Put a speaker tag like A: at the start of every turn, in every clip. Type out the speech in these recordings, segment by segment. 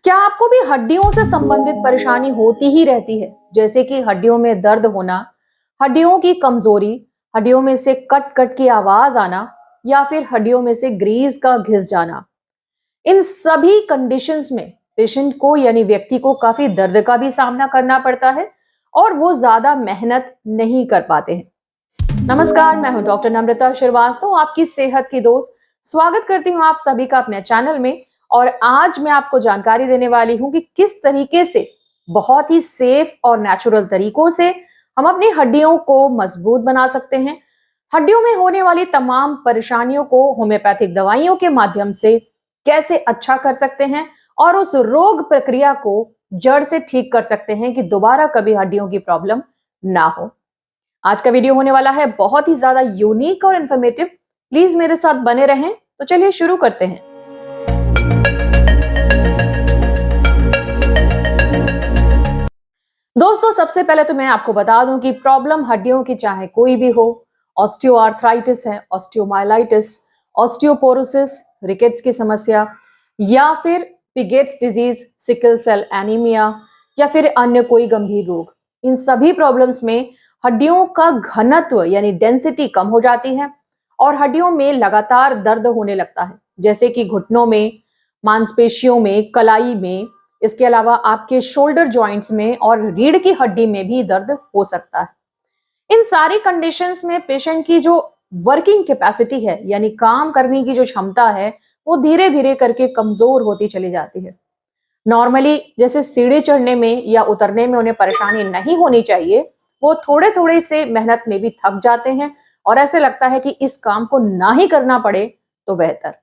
A: क्या आपको भी हड्डियों से संबंधित परेशानी होती ही रहती है, जैसे कि हड्डियों में दर्द होना, हड्डियों की कमजोरी, हड्डियों में से कट कट की आवाज आना या फिर हड्डियों में से ग्रीस का घिस जाना? इन सभी कंडीशंस में पेशेंट को यानी व्यक्ति को काफी दर्द का भी सामना करना पड़ता है और वो ज्यादा मेहनत नहीं कर पाते हैं। नमस्कार, मैं हूं डॉक्टर नम्रता श्रीवास्तव, आपकी सेहत की दोस्त। स्वागत करती हूं आप सभी का अपने चैनल में। और आज मैं आपको जानकारी देने वाली हूं कि किस तरीके से बहुत ही सेफ और नेचुरल तरीकों से हम अपनी हड्डियों को मजबूत बना सकते हैं। हड्डियों में होने वाली तमाम परेशानियों को होम्योपैथिक दवाइयों के माध्यम से कैसे अच्छा कर सकते हैं और उस रोग प्रक्रिया को जड़ से ठीक कर सकते हैं कि दोबारा कभी हड्डियों की प्रॉब्लम ना हो। आज का वीडियो होने वाला है बहुत ही ज्यादा यूनिक और इन्फॉर्मेटिव। प्लीज मेरे साथ बने रहें। तो चलिए शुरू करते हैं। दोस्तों, सबसे पहले तो मैं आपको बता दूं कि प्रॉब्लम हड्डियों की चाहे कोई भी हो, ऑस्टियोआर्थराइटिस है, ऑस्टियोमाइलाइटिस, ऑस्टियोपोरोसिस, रिकेट्स की समस्या या फिर पिगेट्स डिजीज, सिकल सेल एनीमिया या फिर अन्य कोई गंभीर रोग, इन सभी प्रॉब्लम्स में हड्डियों का घनत्व यानी डेंसिटी कम हो जाती है और हड्डियों में लगातार दर्द होने लगता है, जैसे कि घुटनों में, मांसपेशियों में, कलाई में। इसके अलावा आपके शोल्डर जॉइंट्स में और रीढ़ की हड्डी में भी दर्द हो सकता है। इन सारी कंडीशंस में पेशेंट की जो वर्किंग कैपेसिटी है यानी काम करने की जो क्षमता है, वो धीरे धीरे करके कमजोर होती चली जाती है। नॉर्मली जैसे सीढ़ी चढ़ने में या उतरने में उन्हें परेशानी नहीं होनी चाहिए, वो थोड़े थोड़े से मेहनत में भी थक जाते हैं और ऐसे लगता है कि इस काम को ना ही करना पड़े तो बेहतर।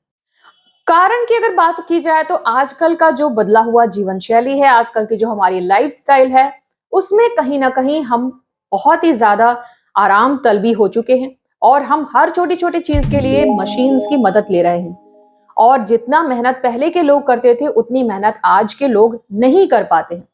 A: कारण की अगर बात की जाए तो आजकल का जो बदला हुआ जीवन शैली है, आजकल की जो हमारी लाइफस्टाइल है, उसमें कहीं ना कहीं हम बहुत ही ज्यादा आराम तलबी हो चुके हैं और हम हर छोटी छोटी चीज के लिए मशीन्स की मदद ले रहे हैं। और जितना मेहनत पहले के लोग करते थे, उतनी मेहनत आज के लोग नहीं कर पाते हैं।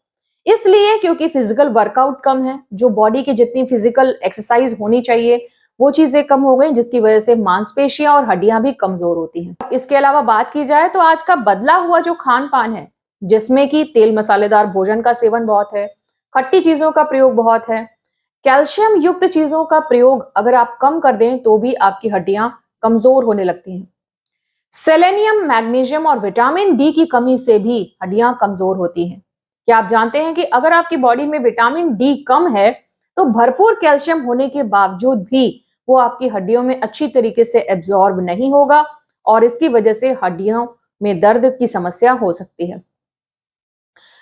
A: इसलिए क्योंकि फिजिकल वर्कआउट कम है, जो बॉडी की जितनी फिजिकल एक्सरसाइज होनी चाहिए वो चीजें कम हो गई, जिसकी वजह से मांसपेशियां और हड्डियां भी कमजोर होती हैं। इसके अलावा बात की जाए तो आज का बदला हुआ जो खान पान है, जिसमें कि तेल मसालेदार भोजन का सेवन बहुत है, खट्टी चीजों का प्रयोग बहुत है, कैल्शियम युक्त चीजों का प्रयोग अगर आप कम कर दें तो भी आपकी हड्डियां कमजोर होने लगती हैं। सेलेनियम, मैग्नीशियम और विटामिन डी की कमी से भी हड्डियां कमजोर होती हैं। क्या आप जानते हैं कि अगर आपकी बॉडी में विटामिन डी कम है तो भरपूर कैल्शियम होने के बावजूद भी वो आपकी हड्डियों में अच्छी तरीके से एब्जॉर्ब नहीं होगा और इसकी वजह से हड्डियों में दर्द की समस्या हो सकती है।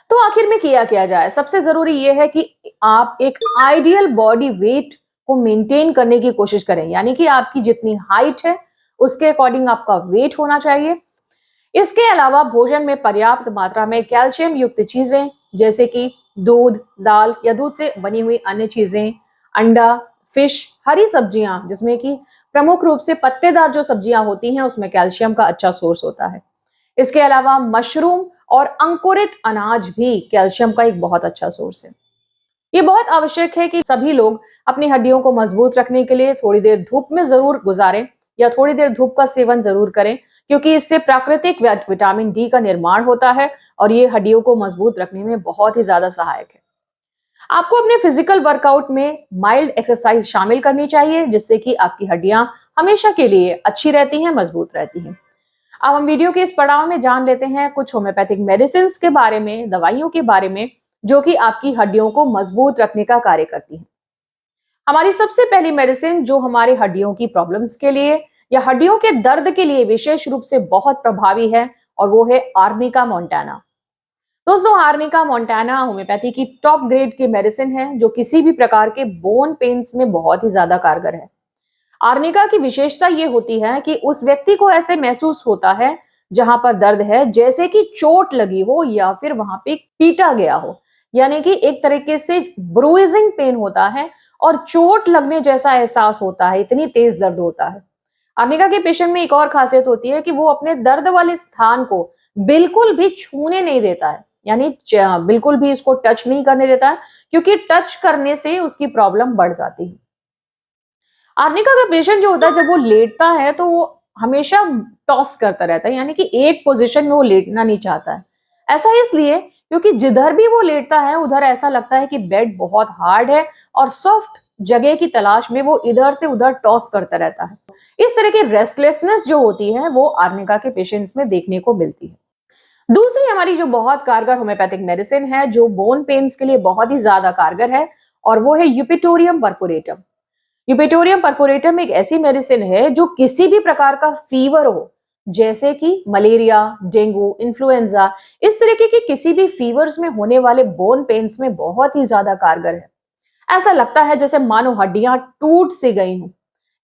A: तो आखिर में किया जाए? सबसे जरूरी यह है कि आप एक आइडियल बॉडी वेट को मेंटेन करने की कोशिश करें, यानी कि आपकी जितनी हाइट है उसके अकॉर्डिंग आपका वेट होना चाहिए। इसके अलावा भोजन में पर्याप्त मात्रा में कैल्शियम युक्त चीजें जैसे कि दूध, दाल या दूध से बनी हुई अन्य चीजें, अंडा, फिश, हरी सब्जियां जिसमें कि प्रमुख रूप से पत्तेदार जो सब्जियां होती हैं उसमें कैल्शियम का अच्छा सोर्स होता है। इसके अलावा मशरूम और अंकुरित अनाज भी कैल्शियम का एक बहुत अच्छा सोर्स है। ये बहुत आवश्यक है कि सभी लोग अपनी हड्डियों को मजबूत रखने के लिए थोड़ी देर धूप में जरूर गुजारें या थोड़ी देर धूप का सेवन जरूर करें, क्योंकि इससे प्राकृतिक विटामिन डी का निर्माण होता है और ये हड्डियों को मजबूत रखने में बहुत ही ज्यादा सहायक है। आपको अपने फिजिकल वर्कआउट में माइल्ड एक्सरसाइज शामिल करनी चाहिए, जिससे कि आपकी हड्डियां हमेशा के लिए अच्छी रहती हैं, मजबूत रहती हैं। अब हम वीडियो के इस पड़ाव में जान लेते हैं कुछ होम्योपैथिक मेडिसिन के बारे में, दवाइयों के बारे में, जो कि आपकी हड्डियों को मजबूत रखने का कार्य करती हैं। हमारी सबसे पहली मेडिसिन जो हमारे हड्डियों की प्रॉब्लम्स के लिए या हड्डियों के दर्द के लिए विशेष रूप से बहुत प्रभावी है और वो है आर्निका मोंटाना। दोस्तों, आर्निका मोंटाना होम्योपैथी की टॉप ग्रेड की मेडिसिन है जो किसी भी प्रकार के बोन पेन्स में बहुत ही ज्यादा कारगर है। आर्निका की विशेषता यह होती है कि उस व्यक्ति को ऐसे महसूस होता है जहां पर दर्द है जैसे कि चोट लगी हो या फिर वहां पे पीटा गया हो, यानी कि एक तरीके से ब्रूइजिंग पेन होता है और चोट लगने जैसा एहसास होता है, इतनी तेज दर्द होता है। आर्निका के पेशेंट में एक और खासियत होती है कि वो अपने दर्द वाले स्थान को बिल्कुल भी छूने नहीं देता है, यानी बिल्कुल भी इसको टच नहीं करने देता है, क्योंकि टच करने से उसकी प्रॉब्लम बढ़ जाती है। आर्निका का पेशेंट जो होता है जब वो लेटता है तो वो हमेशा टॉस करता रहता है, यानी कि एक पोजीशन में वो लेटना नहीं चाहता है। ऐसा इसलिए क्योंकि जिधर भी वो लेटता है उधर ऐसा लगता है कि बेड बहुत हार्ड है और सॉफ्ट जगह की तलाश में वो इधर से उधर टॉस करता रहता है। इस तरह की रेस्टलेसनेस जो होती है वो आर्निका के पेशेंट्स में देखने को मिलती है। दूसरी हमारी जो बहुत कारगर होम्योपैथिक मेडिसिन है जो बोन पेन्स के लिए बहुत ही ज्यादा कारगर है और वो है यूपिटोरियम परफोरेटम। यूपिटोरियम परफोरेटम एक ऐसी मेडिसिन है जो किसी भी प्रकार का फीवर हो, जैसे कि मलेरिया, डेंगू, इन्फ्लुएंजा, इस तरीके के किसी भी फीवर्स में होने वाले बोन पेन्स में बहुत ही ज्यादा कारगर है। ऐसा लगता है जैसे मानो हड्डियां टूट सी गई हों।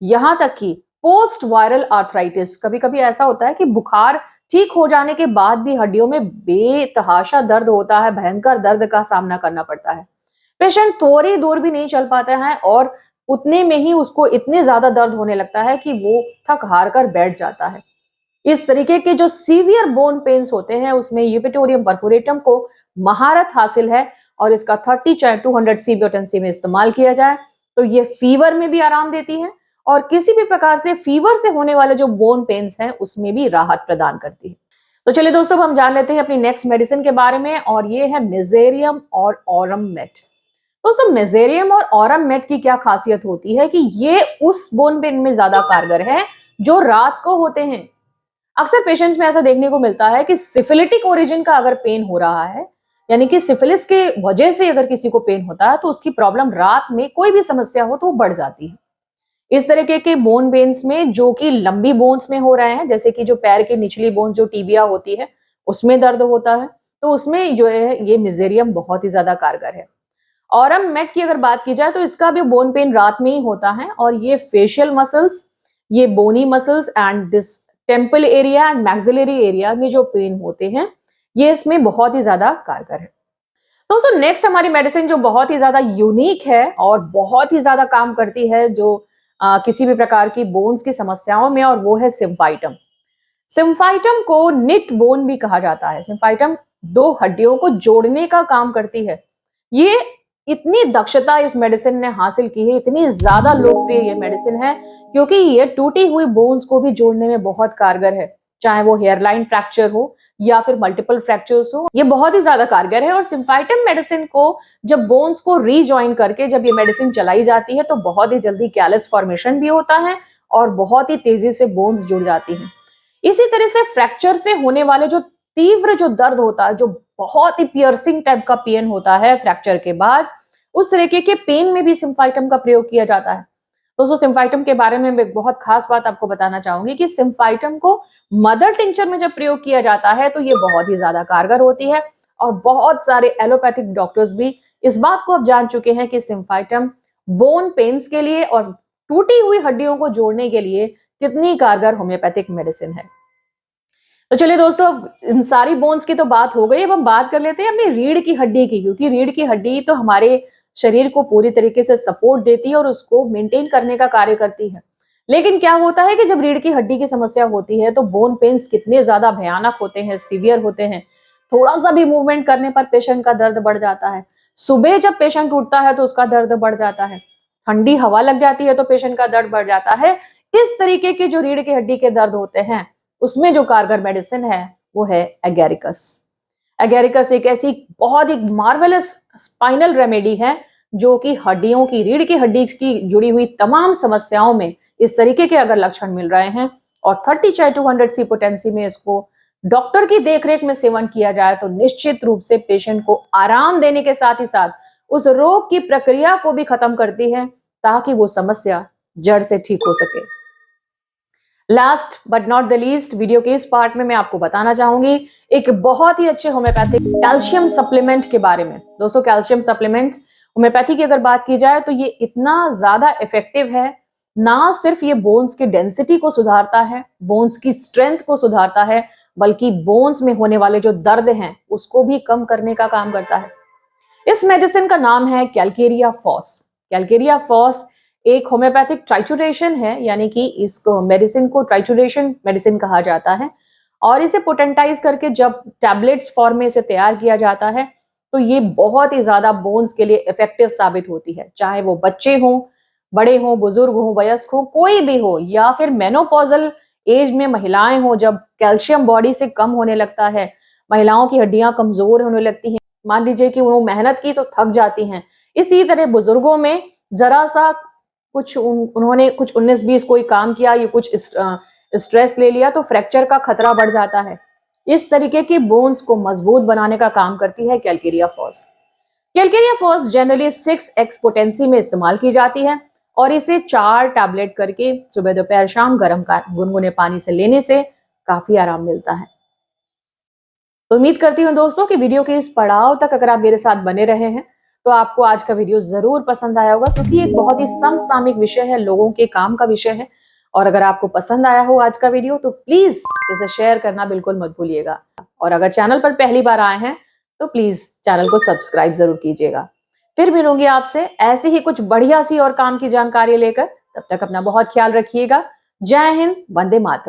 A: यहां तक कि पोस्ट वायरल आर्थराइटिस, कभी कभी ऐसा होता है कि बुखार ठीक हो जाने के बाद भी हड्डियों में बेतहाशा दर्द होता है, भयंकर दर्द का सामना करना पड़ता है। पेशेंट थोड़ी दूर भी नहीं चल पाते हैं और उतने में ही उसको इतने ज्यादा दर्द होने लगता है कि वो थक हार कर बैठ जाता है। इस तरीके के जो सीवियर बोन पेन्स होते हैं उसमें यूपिटोरियम परफोरेटम को महारत हासिल है और इसका 30 चाहे 200 सी पोटेंसी में इस्तेमाल किया जाए तो ये फीवर में भी आराम देती है और किसी भी प्रकार से फीवर से होने वाले जो बोन पेन्स हैं उसमें भी राहत प्रदान करती है। तो चलिए दोस्तों, हम जान लेते हैं अपनी नेक्स्ट मेडिसिन के बारे में और ये है मेजेरियम और ऑरम मेट। दोस्तों, मेजेरियम और ऑरम मेट की क्या खासियत होती है कि ये उस बोन पेन में ज्यादा कारगर है जो रात को होते हैं। अक्सर पेशेंट्स में ऐसा देखने को मिलता है कि सिफिलिटिक ओरिजिन का अगर पेन हो रहा है, यानी कि सिफिलिस के वजह से अगर किसी को पेन होता है तो उसकी प्रॉब्लम रात में कोई भी समस्या हो तो वो बढ़ जाती है। इस तरीके के बोन पेन्स में जो कि लंबी बोन्स में हो रहे हैं, जैसे कि जो पैर की निचली बोन जो टिबिया होती है उसमें दर्द होता है, तो उसमें जो है ये मिजेरियम बहुत ही ज्यादा कारगर है। ऑरम मेट की अगर बात की जाए तो इसका भी बोन पेन रात में ही होता है और ये फेशियल मसल्स, ये bony muscles and this temple area and maxillary area में जो पेन होते हैं ये इसमें बहुत ही ज्यादा कारगर है। दोस्तों, नेक्स्ट हमारी मेडिसिन जो बहुत ही ज्यादा यूनिक है और बहुत ही ज्यादा काम करती है जो किसी भी प्रकार की बोन्स की समस्याओं में, और वो है सिम्फाइटम। सिम्फाइटम को निट बोन भी कहा जाता है। सिम्फाइटम दो हड्डियों को जोड़ने का काम करती है। ये इतनी दक्षता इस मेडिसिन ने हासिल की है, इतनी ज्यादा लोकप्रिय ये मेडिसिन है क्योंकि ये टूटी हुई बोन्स को भी जोड़ने में बहुत कारगर है, चाहे वो हेयरलाइन फ्रैक्चर हो या फिर मल्टीपल फ्रैक्चर्स हो, ये बहुत ही ज्यादा कारगर है। और सिम्फाइटम मेडिसिन को जब बोन्स को रीजॉइन करके जब ये मेडिसिन चलाई जाती है तो बहुत ही जल्दी कैलस फॉर्मेशन भी होता है और बहुत ही तेजी से बोन्स जुड़ जाती हैं। इसी तरह से फ्रैक्चर से होने वाले जो तीव्र जो दर्द होता है, जो बहुत ही पियर्सिंग टाइप का पेन होता है फ्रैक्चर के बाद, उस तरीके के पेन में भी सिम्फाइटम का प्रयोग किया जाता है। दोस्तों, सिम्फाइटम के बारे में मैं एक बहुत खास बात आपको बताना चाहूंगी कि सिम्फाइटम को मदर टिंचर में जब प्रयोग किया जाता है तो ये बहुत ही ज्यादा कारगर होती है और बहुत सारे एलोपैथिक डॉक्टर्स भी इस बात को अब जान चुके हैं कि सिम्फाइटम बोन पेन्स के लिए और टूटी हुई हड्डियों को जोड़ने के लिए कितनी कारगर होम्योपैथिक मेडिसिन है। तो चलिए दोस्तों, अब इन सारी बोन्स की तो बात हो गई, अब हम बात कर लेते हैं अपनी रीढ़ की हड्डी की, क्योंकि रीढ़ की हड्डी तो हमारे शरीर को पूरी तरीके से सपोर्ट देती है और उसको मेंटेन करने का कार्य करती है। लेकिन क्या होता है कि जब रीढ़ की हड्डी की समस्या होती है तो बोन पेन्स कितने ज्यादा भयानक होते हैं, सीवियर होते हैं। थोड़ा सा भी मूवमेंट करने पर पेशेंट का दर्द बढ़ जाता है। सुबह जब पेशेंट उठता है तो उसका दर्द बढ़ जाता है। ठंडी हवा लग जाती है तो पेशेंट का दर्द बढ़ जाता है। इस तरीके के जो रीढ़ की हड्डी के दर्द होते हैं उसमें जो कारगर मेडिसिन है वो है एगेरिकस। एगेरिकस एक ऐसी बहुत ही मार्वेलस स्पाइनल रेमेडी है जो कि हड्डियों की, रीढ़ की हड्डी की जुड़ी हुई तमाम समस्याओं में इस तरीके के अगर लक्षण मिल रहे हैं और 30 चाहे 200 सी पोटेंसी में इसको डॉक्टर की देखरेख में सेवन किया जाए तो निश्चित रूप से पेशेंट को आराम देने के साथ ही साथ उस रोग की प्रक्रिया को भी खत्म करती है ताकि वो समस्या जड़ से ठीक हो सके। Last but not the least, video के इस पार्ट में मैं आपको बताना चाहूंगी एक बहुत ही अच्छे होम्योपैथिक कैल्शियम सप्लीमेंट के बारे में। दोस्तों, कैल्शियम सप्लीमेंट होम्योपैथी की अगर बात की जाए तो ये इतना ज्यादा इफेक्टिव है, ना सिर्फ ये बोन्स की डेंसिटी को सुधारता है, बोन्स की स्ट्रेंथ को सुधारता है, बल्कि बोन्स में होने वाले जो दर्द हैं उसको भी कम करने का काम करता है। इस मेडिसिन का नाम है कैलकेरिया फॉस। कैलकेरिया फॉस एक होम्योपैथिक ट्राइटुरेशन है, यानी कि इसको मेडिसिन को ट्राइटुरेशन मेडिसिन कहा जाता है और इसे पोटेंटाइज करके जब टैबलेट्स फॉर्म में इसे तैयार किया जाता है तो ये बहुत ही ज्यादा बोन्स के लिए इफेक्टिव साबित होती है। चाहे वो बच्चे हों, बड़े हों, बुजुर्ग हों, वयस्क हों, कोई भी हो, या फिर मेनोपॉजल एज में महिलाएं हों, जब कैल्शियम बॉडी से कम होने लगता है, महिलाओं की हड्डियां कमजोर होने लगती हैं। मान लीजिए कि वो मेहनत की तो थक जाती हैं। इसी तरह बुजुर्गों में जरा सा कुछ उन्होंने कुछ 19-20 कोई काम किया, ये कुछ स्ट्रेस ले लिया तो फ्रैक्चर का खतरा बढ़ जाता है। इस तरीके की बोन्स को मजबूत बनाने का काम करती है calcarea phos. Calcarea phos generally 6x potency में इस्तेमाल की जाती है और इसे 4 टैबलेट करके सुबह दोपहर शाम गर्म गुनगुने पानी से लेने से काफी आराम मिलता है। तो उम्मीद करती हूँ दोस्तों कि वीडियो के इस पड़ाव तक अगर आप मेरे साथ बने रहे हैं तो आपको आज का वीडियो जरूर पसंद आया होगा, क्योंकि एक बहुत ही समसामयिक विषय है, लोगों के काम का विषय है। और अगर आपको पसंद आया हो आज का वीडियो तो प्लीज इसे शेयर करना बिल्कुल मत भूलिएगा। और अगर चैनल पर पहली बार आए हैं तो प्लीज चैनल को सब्सक्राइब जरूर कीजिएगा। फिर मिलूंगी आपसे ऐसी ही कुछ बढ़िया सी और काम की जानकारी लेकर। तब तक अपना बहुत ख्याल रखिएगा। जय हिंद, वंदे मातरम।